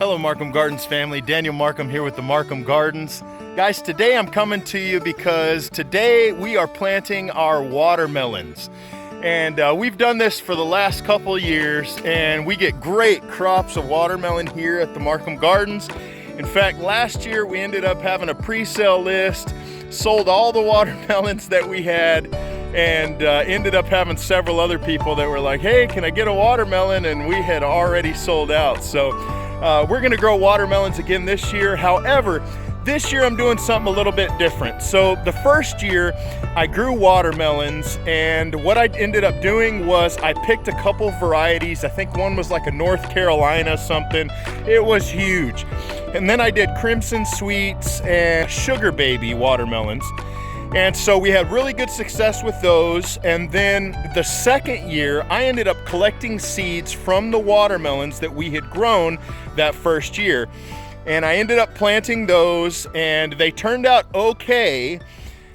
Hello Markham Gardens family, Daniel Markham here with the Markham Gardens. Guys, today I'm coming to you because today we are planting our watermelons. And we've done this for the last couple years and we get great crops of watermelon here at the Markham Gardens. In fact, last year we ended up having a pre-sale list, sold all the watermelons that we had, and ended up having several other people that were like, hey, can I get a watermelon? And we had already sold out. So we're gonna grow watermelons again this year. However, this year I'm doing something a little bit different. So the first year I grew watermelons, and what I ended up doing was I picked a couple varieties. I think one was like a North Carolina something. It was huge. And then I did Crimson Sweets and Sugar Baby watermelons. And so we had really good success with those. And then the second year, I ended up collecting seeds from the watermelons that we had grown that first year. And I ended up planting those and they turned out okay.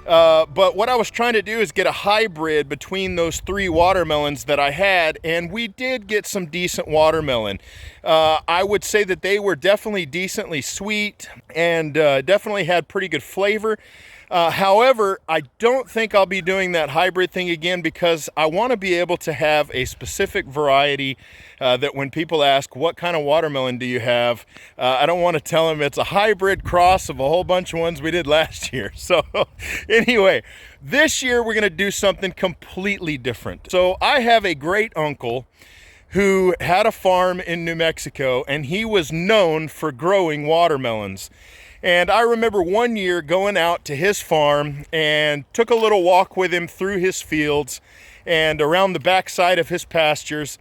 But what I was trying to do is get a hybrid between those three watermelons that I had, and we did get some decent watermelon. I would say that they were definitely decently sweet and definitely had pretty good flavor. However, I don't think I'll be doing that hybrid thing again because I want to be able to have a specific variety that when people ask, what kind of watermelon do you have? I don't want to tell them it's a hybrid cross of a whole bunch of ones we did last year. So anyway, this year we're going to do something completely different. So I have a great uncle who had a farm in New Mexico, and he was known for growing watermelons. And I remember one year going out to his farm and took a little walk with him through his fields and around the backside of his pastures.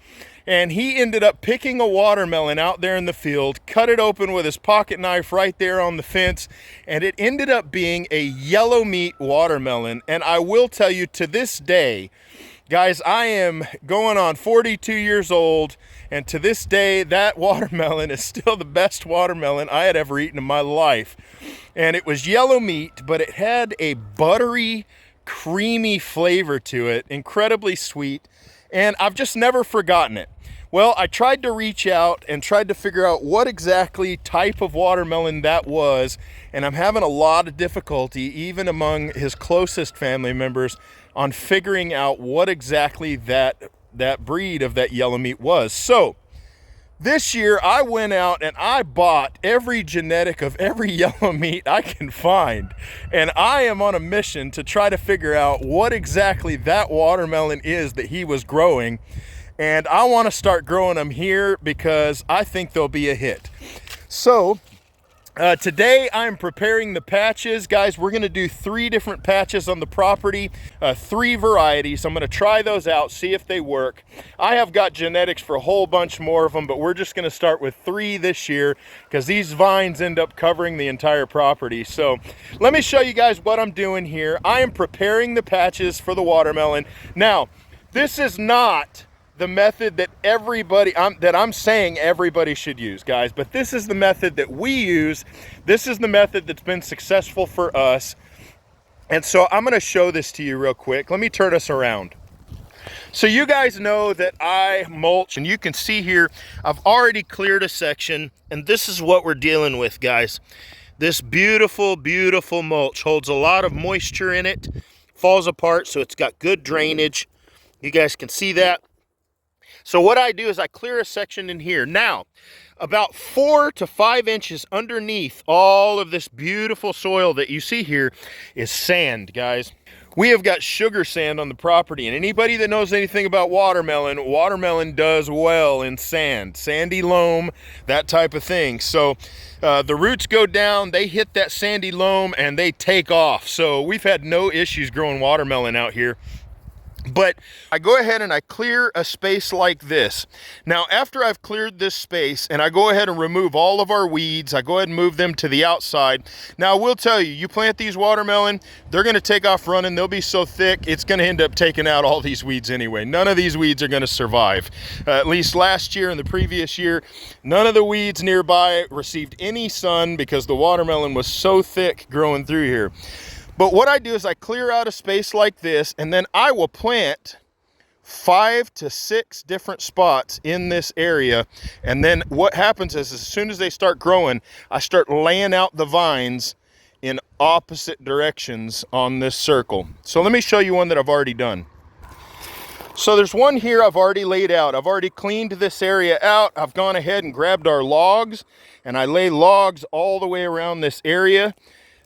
And he ended up picking a watermelon out there in the field, cut it open with his pocket knife right there on the fence, and it ended up being a yellow meat watermelon. And I will tell you, to this day, guys, I am going on 42 years old, and to this day, that watermelon is still the best watermelon I had ever eaten in my life. And it was yellow meat, but it had a buttery, creamy flavor to it, incredibly sweet, and I've just never forgotten it. Well, I tried to reach out and tried to figure out what exactly type of watermelon that was, and I'm having a lot of difficulty, even among his closest family members, on figuring out what exactly that breed of that yellow meat was. So this year I went out and I bought every genetic of every yellow meat I can find, and I am on a mission to try to figure out what exactly that watermelon is that he was growing. And I want to start growing them here because I think they'll be a hit. So today I'm preparing the patches. Guys, we're going to do 3 different patches on the property, 3 varieties. I'm going to try those out, see if they work. I have got genetics for a whole bunch more of them, but we're just going to start with 3 this year because these vines end up covering the entire property. So let me show you guys what I'm doing here. I am preparing the patches for the watermelon. Now, this is not the method that I'm saying everybody should use, guys, but this is the method that we use. This is the method that's been successful for us. And so I'm going to show this to you real quick. Let me turn us around. So you guys know that I mulch, and you can see here I've already cleared a section, and this is what we're dealing with, guys. This beautiful, beautiful mulch holds a lot of moisture in it, falls apart, so it's got good drainage. You guys can see that. So what I do is I clear a section in here. Now, about 4 to 5 inches underneath all of this beautiful soil that you see here is sand, guys. We have got sugar sand on the property, and anybody that knows anything about watermelon does well in sand, sandy loam, that type of thing. So the roots go down, they hit that sandy loam, and they take off. So we've had no issues growing watermelon out here. But I go ahead and I clear a space like this. Now, after I've cleared this space and I go ahead and remove all of our weeds, I go ahead and move them to the outside. Now, I will tell you, you plant these watermelon, they're going to take off running. They'll be so thick, it's going to end up taking out all these weeds anyway. None of these weeds are going to survive. At least last year and the previous year, none of the weeds nearby received any sun because the watermelon was so thick growing through here. But what I do is I clear out a space like this, and then I will plant 5 to 6 different spots in this area. And then what happens is, as soon as they start growing, I start laying out the vines in opposite directions on this circle. So let me show you one that I've already done. So there's one here I've already laid out. I've already cleaned this area out. I've gone ahead and grabbed our logs, and I lay logs all the way around this area.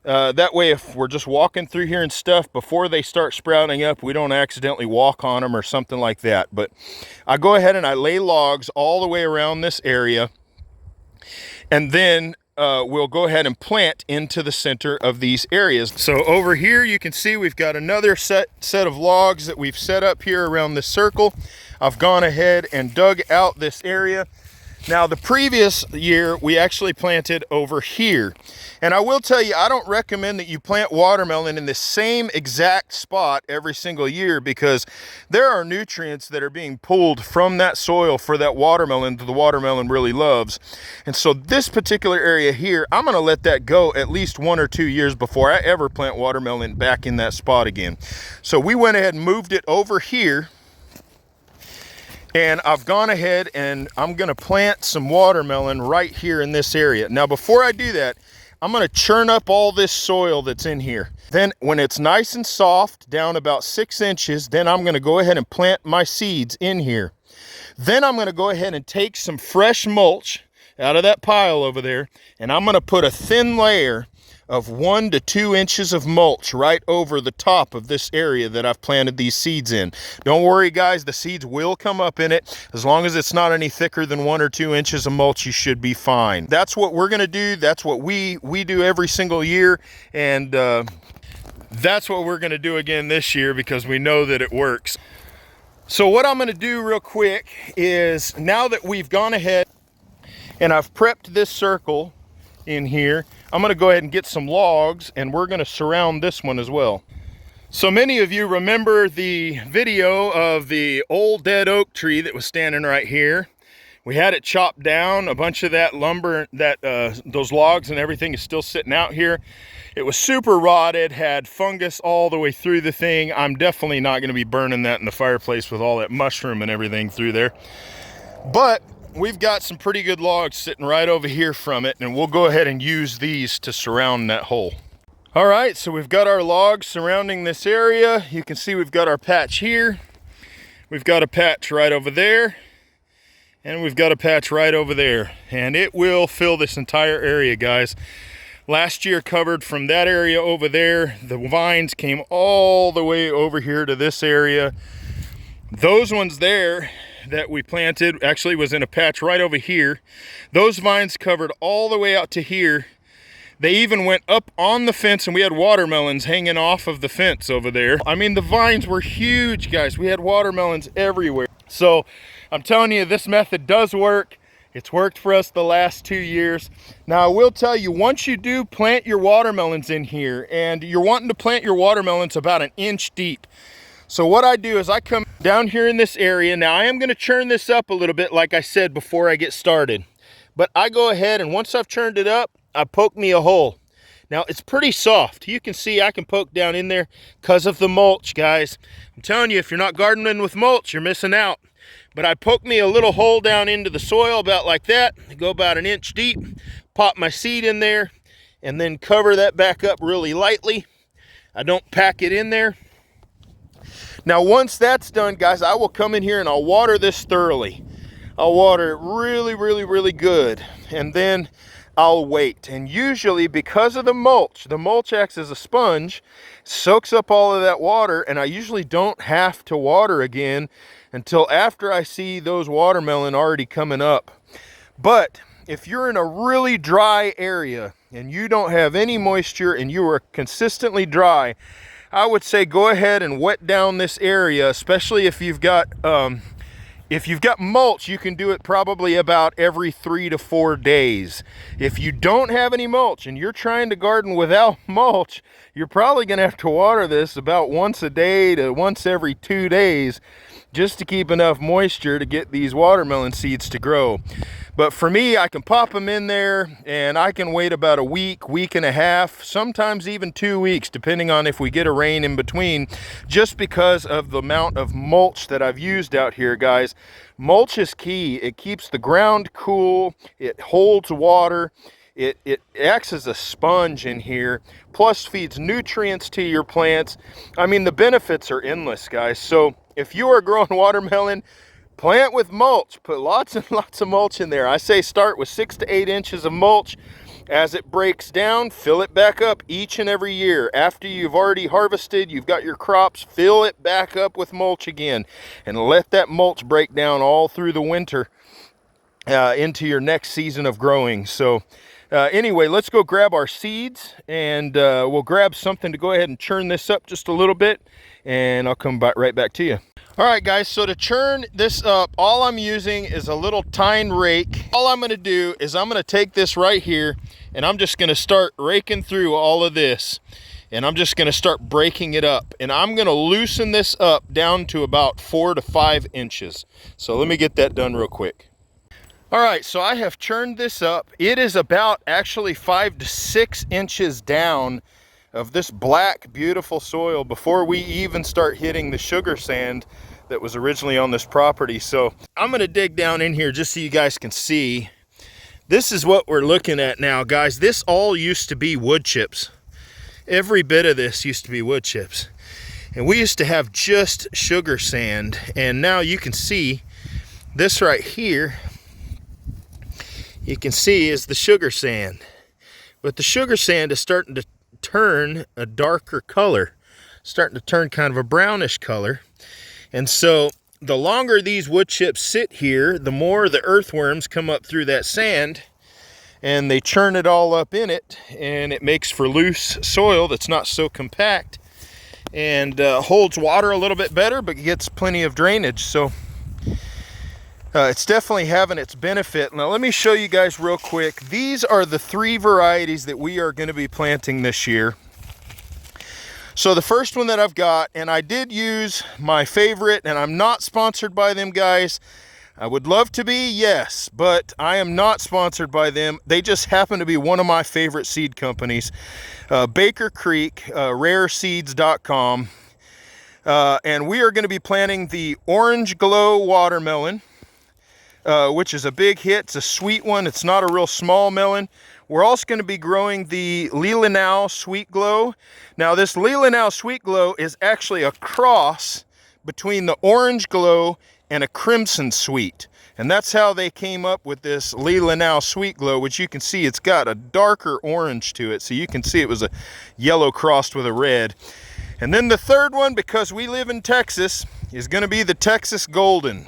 That way, if we're just walking through here and stuff, before they start sprouting up, we don't accidentally walk on them or something like that. But I go ahead and I lay logs all the way around this area, and then we'll go ahead and plant into the center of these areas. So over here you can see we've got another set of logs that we've set up here around this circle. I've gone ahead and dug out this area. Now the previous year we actually planted over here, and I will tell you, I don't recommend that you plant watermelon in the same exact spot every single year, because there are nutrients that are being pulled from that soil for that watermelon that the watermelon really loves. And so this particular area here, I'm going to let that go at least 1 or 2 years before I ever plant watermelon back in that spot again. So we went ahead and moved it over here. And I've gone ahead and I'm gonna plant some watermelon right here in this area. Now, before I do that, I'm gonna churn up all this soil that's in here. Then when it's nice and soft, down about 6 inches, then I'm gonna go ahead and plant my seeds in here. Then I'm gonna go ahead and take some fresh mulch out of that pile over there, and I'm gonna put a thin layer of 1 to 2 inches of mulch right over the top of this area that I've planted these seeds in. Don't worry guys, the seeds will come up in it. As long as it's not any thicker than 1 or 2 inches of mulch, you should be fine. That's what we're gonna do. That's what we do every single year, and that's what we're gonna do again this year, because we know that it works. So what I'm gonna do real quick is, now that we've gone ahead and I've prepped this circle in here, I'm gonna go ahead and get some logs, and we're gonna surround this one as well. So many of you remember the video of the old dead oak tree that was standing right here. We had it chopped down. A bunch of that lumber, those logs and everything is still sitting out here. It was super rotted, had fungus all the way through the thing. I'm definitely not gonna be burning that in the fireplace with all that mushroom and everything through there. But we've got some pretty good logs sitting right over here from it, and we'll go ahead and use these to surround that hole. All right, so we've got our logs surrounding this area. You can see we've got our patch here. We've got a patch right over there, and we've got a patch right over there, and it will fill this entire area, guys. Last year covered from that area over there. The vines came all the way over here to this area. Those ones there that we planted actually was in a patch right over here. Those vines covered all the way out to here. They even went up on the fence, and we had watermelons hanging off of the fence over there. I mean, the vines were huge, guys. We had watermelons everywhere. So I'm telling you, this method does work. It's worked for us the last 2 years. Now I will tell you, once you do plant your watermelons in here, and you're wanting to plant your watermelons about 1 inch deep. So what I do is I come down here in this area. Now I am gonna churn this up a little bit, like I said, before I get started. But I go ahead, and once I've churned it up, I poke me a hole. Now it's pretty soft. You can see I can poke down in there because of the mulch, guys. I'm telling you, if you're not gardening with mulch, you're missing out. But I poke me a little hole down into the soil about like that. I go about 1 inch deep, pop my seed in there, and then cover that back up really lightly. I don't pack it in there. Now, once that's done, guys, I will come in here and I'll water this thoroughly. I'll water it really, really, really good. And then I'll wait. And usually, because of the mulch acts as a sponge, soaks up all of that water, and I usually don't have to water again until after I see those watermelon already coming up. But if you're in a really dry area and you don't have any moisture and you are consistently dry, I would say go ahead and wet down this area, especially if you've got mulch. You can do it probably about every 3 to 4 days. If you don't have any mulch and you're trying to garden without mulch, you're probably gonna have to water this about once a day to once every 2 days, just to keep enough moisture to get these watermelon seeds to grow. But for me, I can pop them in there and I can wait about a week, week and a half, sometimes even 2 weeks, depending on if we get a rain in between, just because of the amount of mulch that I've used out here, guys. Mulch is key. It keeps the ground cool, it holds water, it acts as a sponge in here, plus feeds nutrients to your plants. I mean, the benefits are endless, guys. So if you are growing watermelon, plant with mulch. Put lots and lots of mulch in there. I say start with 6 to 8 inches of mulch. As it breaks down, fill it back up each and every year. After you've already harvested, you've got your crops, fill it back up with mulch again, and let that mulch break down all through the winter into your next season of growing. So anyway, let's go grab our seeds, and we'll grab something to go ahead and churn this up just a little bit, and I'll come right back to you. All right, guys, so to churn this up, all I'm using is a little tine rake. All I'm gonna do is I'm gonna take this right here, and I'm just gonna start raking through all of this, and I'm just gonna start breaking it up, and I'm gonna loosen this up down to about 4 to 5 inches. So let me get that done real quick. All right, so I have churned this up. It is about actually 5 to 6 inches down of this black, beautiful soil before we even start hitting the sugar sand that was originally on this property. So I'm gonna dig down in here just so you guys can see. This is what we're looking at now, guys. This all used to be wood chips. Every bit of this used to be wood chips. And we used to have just sugar sand. And now you can see this right here, you can see is the sugar sand. But the sugar sand is starting to turn a darker color, starting to turn kind of a brownish color. And so the longer these wood chips sit here, the more the earthworms come up through that sand and they churn it all up in it, and it makes for loose soil that's not so compact and holds water a little bit better, but gets plenty of drainage. So it's definitely having its benefit. Now let me show you guys real quick. These are the 3 varieties that we are going to be planting this year. So the first one that I've got, and I did use my favorite, and I'm not sponsored by them, guys. I would love to be, yes, but I am not sponsored by them. They just happen to be one of my favorite seed companies. Baker Creek, rareseeds.com. And we are going to be planting the Orange Glow watermelon, which is a big hit. It's a sweet one. It's not a real small melon. We're also going to be growing the Leelanau Sweet Glow. Now this Leelanau Sweet Glow is actually a cross between the Orange Glow and a Crimson Sweet. And that's how they came up with this Leelanau Sweet Glow, which you can see it's got a darker orange to it. So you can see it was a yellow crossed with a red. And then the third one, because we live in Texas, is going to be the Texas Golden.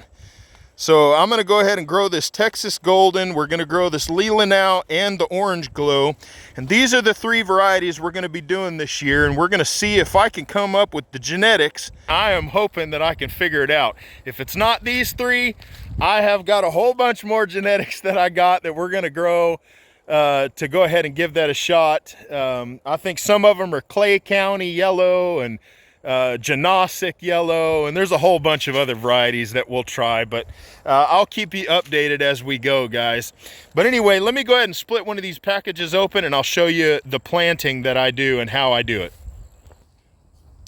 So I'm going to go ahead and grow this Texas Golden. We're going to grow this Leelanau and the Orange Glow. And these are the 3 varieties we're going to be doing this year. And we're going to see if I can come up with the genetics. I am hoping that I can figure it out. If it's not these 3, I have got a whole bunch more genetics that I got that we're going to grow to go ahead and give that a shot. I think some of them are Clay County yellow and Genosic yellow, and there's a whole bunch of other varieties that we'll try, but I'll keep you updated as we go, guys. But anyway, let me go ahead and split one of these packages open, and I'll show you the planting that I do and how I do it.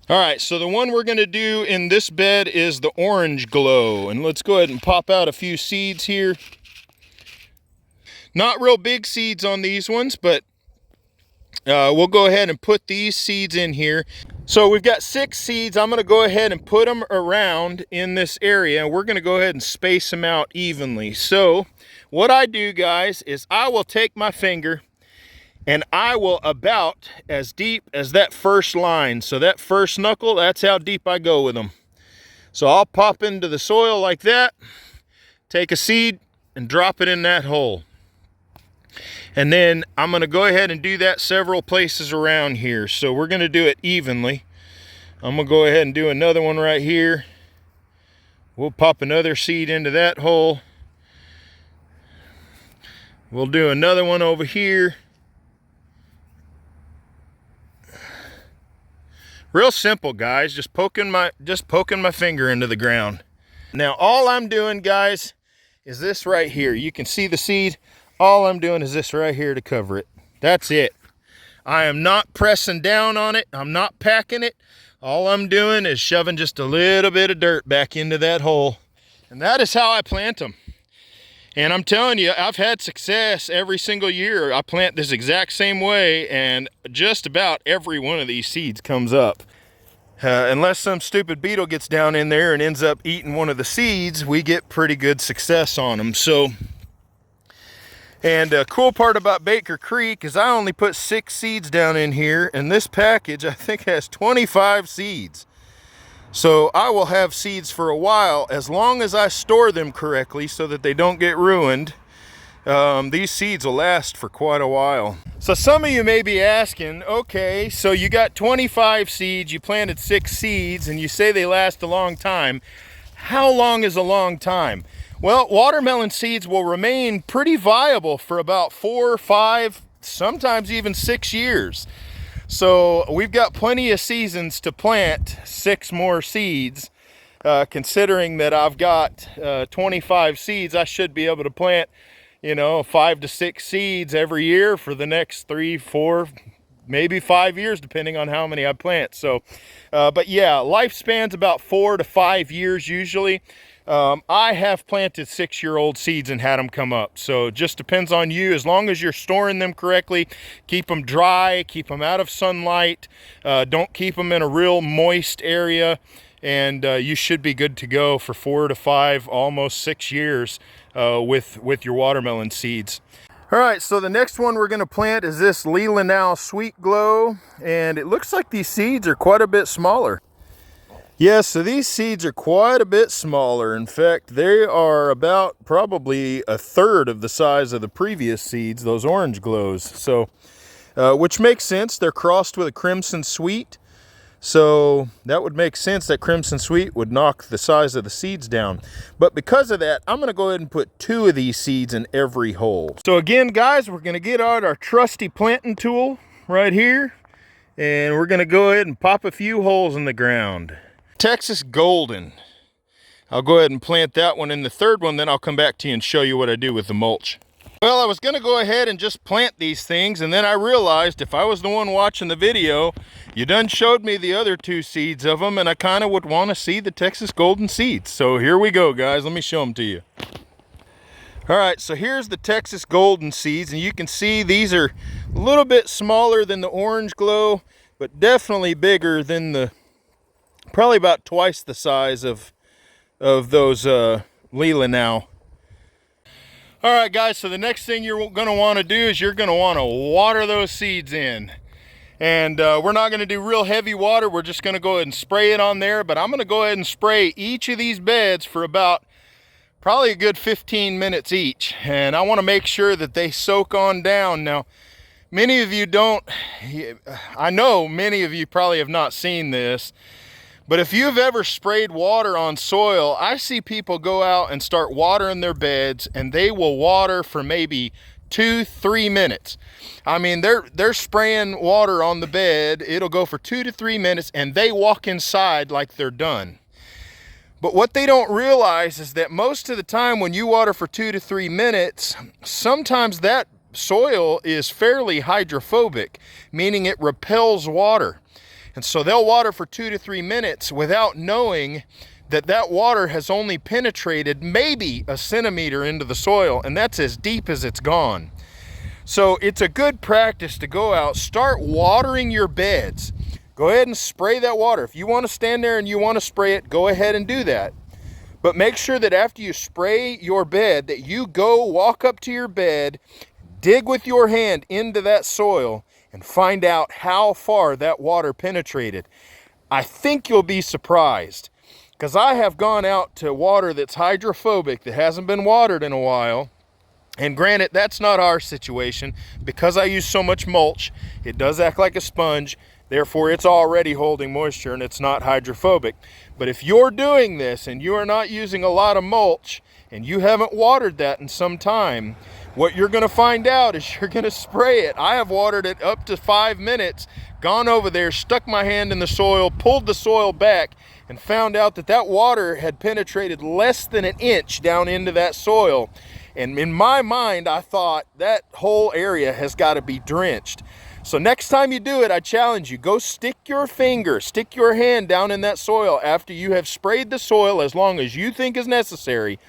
All right, so the one we're going to do in this bed is the Orange Glow, and let's go ahead and pop out a few seeds here. Not real big seeds on these ones, but we'll go ahead and put these seeds in here. So we've got 6 seeds. I'm going to go ahead and put them around in this area, and we're going to go ahead and space them out evenly. So what I do, guys, is I will take my finger and I will about as deep as that first line. So that first knuckle, that's how deep I go with them. So I'll pop into the soil like that, take a seed and drop it in that hole. And then I'm going to go ahead and do that several places around here. So we're going to do it evenly. I'm going to go ahead and do another one right here. We'll pop another seed into that hole. We'll do another one over here. Real simple, guys. Just poking my finger into the ground. Now all I'm doing, guys, is this right here. You can see the seed. All I'm doing is this right here to cover it. That's it. I am not pressing down on it. I'm not packing it. All I'm doing is shoving just a little bit of dirt back into that hole. And that is how I plant them. And I'm telling you, I've had success every single year. I plant this exact same way, and just about every one of these seeds comes up. Unless some stupid beetle gets down in there and ends up eating one of the seeds, we get pretty good success on them. So, and the cool part about Baker Creek is I only put 6 seeds down in here, and this package I think has 25 seeds. So I will have seeds for a while as long as I store them correctly so that they don't get ruined. These seeds will last for quite a while. So some of you may be asking, okay, so you got 25 seeds, you planted 6 seeds, and you say they last a long time. How long is a long time? Well, watermelon seeds will remain pretty viable for about 4, 5, sometimes even 6 years. So we've got plenty of seasons to plant 6 more seeds. Considering that I've got 25 seeds, I should be able to plant, 5 to 6 seeds every year for the next 3, 4, maybe 5 years, depending on how many I plant. So, but yeah, lifespan's about 4 to 5 years usually. I have planted 6-year-old seeds and had them come up. So it just depends on you. As long as you're storing them correctly, keep them dry, keep them out of sunlight, don't keep them in a real moist area, and you should be good to go for 4 to 5, almost 6 years with your watermelon seeds. All right, so the next one we're going to plant is this Leelanau Sweet Glow, and it looks like these seeds are quite a bit smaller. Yes, so these seeds are quite a bit smaller. In fact, they are about probably a third of the size of the previous seeds, those orange glows. So, which makes sense. They're crossed with a Crimson Sweet. So that would make sense that Crimson Sweet would knock the size of the seeds down. But because of that, I'm going to go ahead and put 2 of these seeds in every hole. So again, guys, we're going to get out our trusty planting tool right here. And we're going to go ahead and pop a few holes in the ground. Texas Golden. I'll go ahead and plant that one in the third one, then I'll come back to you and show you what I do with the mulch. Well, I was going to go ahead and just plant these things, and then I realized if I was the one watching the video, you done showed me the other 2 seeds of them, and I kind of would want to see the Texas Golden seeds. So here we go, guys. Let me show them to you. All right, so here's the Texas Golden seeds, and you can see these are a little bit smaller than the Orange Glow, but definitely bigger than the, probably about twice the size of those Leelanau. All right, guys, so the next thing you're going to want to do is you're going to want to water those seeds in. And we're not going to do real heavy water. We're just going to go ahead and spray it on there. But I'm going to go ahead and spray each of these beds for about probably a good 15 minutes each. And I want to make sure that they soak on down. Now, many of you don't, I know many of you probably have not seen this. But if you've ever sprayed water on soil, I see people go out and start watering their beds, and they will water for maybe 2-3 minutes. I mean, they're spraying water on the bed. It'll go for 2 to 3 minutes, and they walk inside like they're done. But what they don't realize is that most of the time when you water for 2 to 3 minutes, sometimes that soil is fairly hydrophobic, meaning it repels water. And so they'll water for 2 to 3 minutes without knowing that that water has only penetrated maybe a centimeter into the soil, and that's as deep as it's gone. So it's a good practice to go out, start watering your beds. Go ahead and spray that water. If you want to stand there and you want to spray it, go ahead and do that. But make sure that after you spray your bed, that you go walk up to your bed, dig with your hand into that soil, and find out how far that water penetrated. I think you'll be surprised, because I have gone out to water that's hydrophobic, that hasn't been watered in a while. And granted, that's not our situation. Because I use so much mulch, it does act like a sponge. Therefore, it's already holding moisture and it's not hydrophobic. But if you're doing this and you are not using a lot of mulch and you haven't watered that in some time, what you're going to find out is you're going to spray it. I have watered it up to 5 minutes, gone over there, stuck my hand in the soil, pulled the soil back, and found out that that water had penetrated less than an inch down into that soil. And in my mind, I thought that whole area has got to be drenched. So next time you do it, I challenge you, go stick your finger, stick your hand down in that soil after you have sprayed the soil as long as you think is necessary,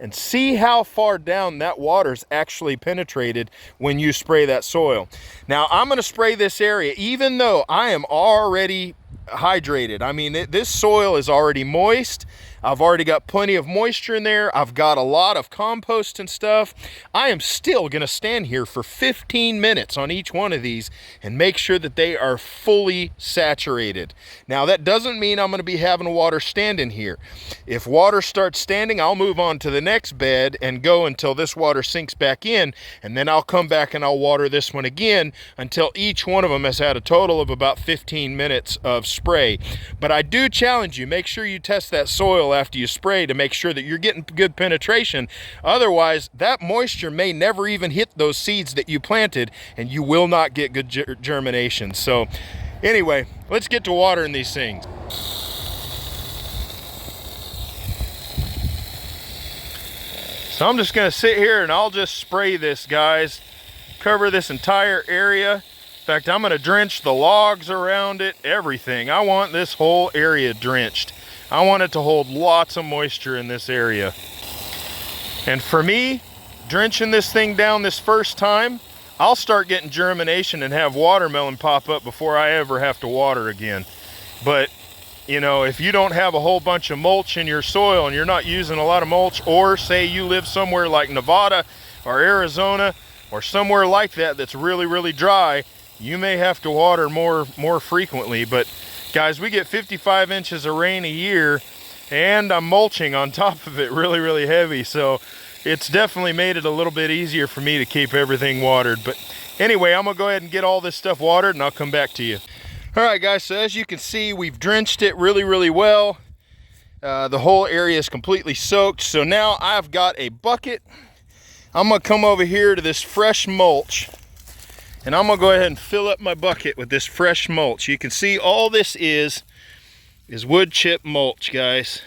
and see how far down that water's actually penetrated when you spray that soil. Now, I'm gonna spray this area even though I am already hydrated. I mean, this soil is already moist. I've already got plenty of moisture in there. I've got a lot of compost and stuff. I am still gonna stand here for 15 minutes on each one of these and make sure that they are fully saturated. Now, that doesn't mean I'm gonna be having water standing here. If water starts standing, I'll move on to the next bed and go until this water sinks back in, and then I'll come back and I'll water this one again until each one of them has had a total of about 15 minutes of spray. But I do challenge you, make sure you test that soil after you spray to make sure that you're getting good penetration. Otherwise, that moisture may never even hit those seeds that you planted, and you will not get good germination. So anyway, let's get to watering these things. So I'm just gonna sit here and I'll just spray this, guys. Cover this entire area. In fact, I'm gonna drench the logs around it, everything. I want this whole area drenched. I want it to hold lots of moisture in this area. And for me, drenching this thing down this first time, I'll start getting germination and have watermelon pop up before I ever have to water again. But, you know, if you don't have a whole bunch of mulch in your soil and you're not using a lot of mulch, or say you live somewhere like Nevada or Arizona or somewhere like that that's really, really dry, you may have to water more frequently. But guys, we get 55 inches of rain a year, and I'm mulching on top of it really, really heavy. So it's definitely made it a little bit easier for me to keep everything watered. But anyway, I'm gonna go ahead and get all this stuff watered and I'll come back to you. All right, guys, so as you can see, we've drenched it really, really well. The whole area is completely soaked. So now I've got a bucket. I'm gonna come over here to this fresh mulch, and I'm gonna go ahead and fill up my bucket with this fresh mulch. You can see all this is wood chip mulch, guys.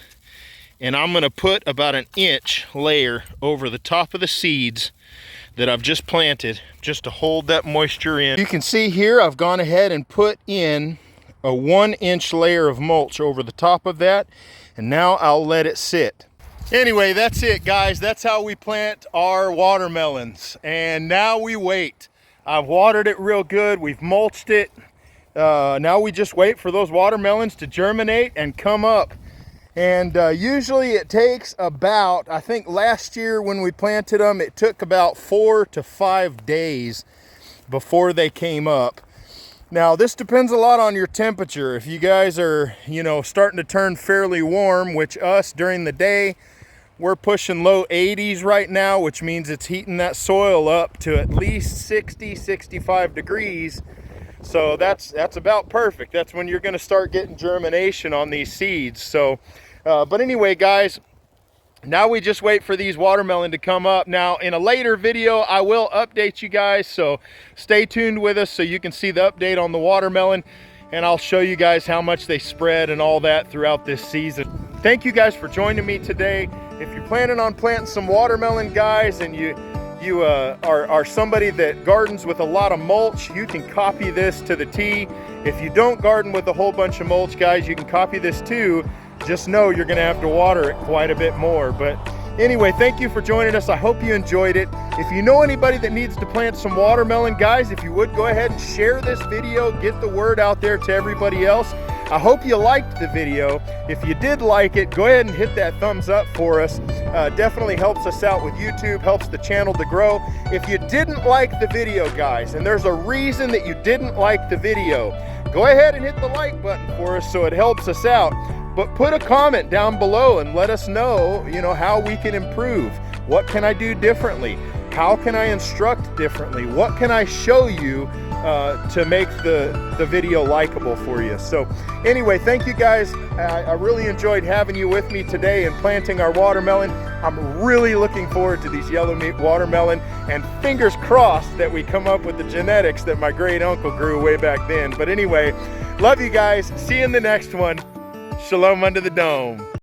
And I'm gonna put about an inch layer over the top of the seeds that I've just planted, just to hold that moisture in. You can see here, I've gone ahead and put in a 1-inch layer of mulch over the top of that, and now I'll let it sit. Anyway, that's it, guys. That's how we plant our watermelons. And now we wait. I've watered it real good. We've mulched it. Now we just wait for those watermelons to germinate and come up. And usually it takes about, I think last year when we planted them, it took about 4 to 5 days before they came up. Now, this depends a lot on your temperature. If you guys are, you know, starting to turn fairly warm, which us during the day, we're pushing low 80s right now, which means it's heating that soil up to at least 60, 65 degrees. So that's about perfect. That's when you're gonna start getting germination on these seeds. So, but anyway, guys, now we just wait for these watermelon to come up. Now, in a later video, I will update you guys, so stay tuned with us so you can see the update on the watermelon, and I'll show you guys how much they spread and all that throughout this season. Thank you guys for joining me today. If you're planning on planting some watermelon, guys, and you are somebody that gardens with a lot of mulch, you can copy this to the T. If you don't garden with a whole bunch of mulch, guys, you can copy this too. Just know you're gonna have to water it quite a bit more. But anyway, thank you for joining us. I hope you enjoyed it. If you know anybody that needs to plant some watermelon, guys, if you would go ahead and share this video, get the word out there to everybody else. I hope you liked the video. If you did like it, go ahead and hit that thumbs up for us. Definitely helps us out with YouTube, helps the channel to grow. If you didn't like the video, guys, and there's a reason that you didn't like the video, go ahead and hit the like button for us so it helps us out. But put a comment down below and let us know, you know, how we can improve. What can I do differently? how can I instruct differently? What can I show you to make the video likable for you? So anyway, thank you guys. I really enjoyed having you with me today and planting our watermelon. I'm really looking forward to these yellow meat watermelon, and fingers crossed that we come up with the genetics that my great uncle grew way back then. But anyway, love you guys. See you in the next one. Shalom under the dome.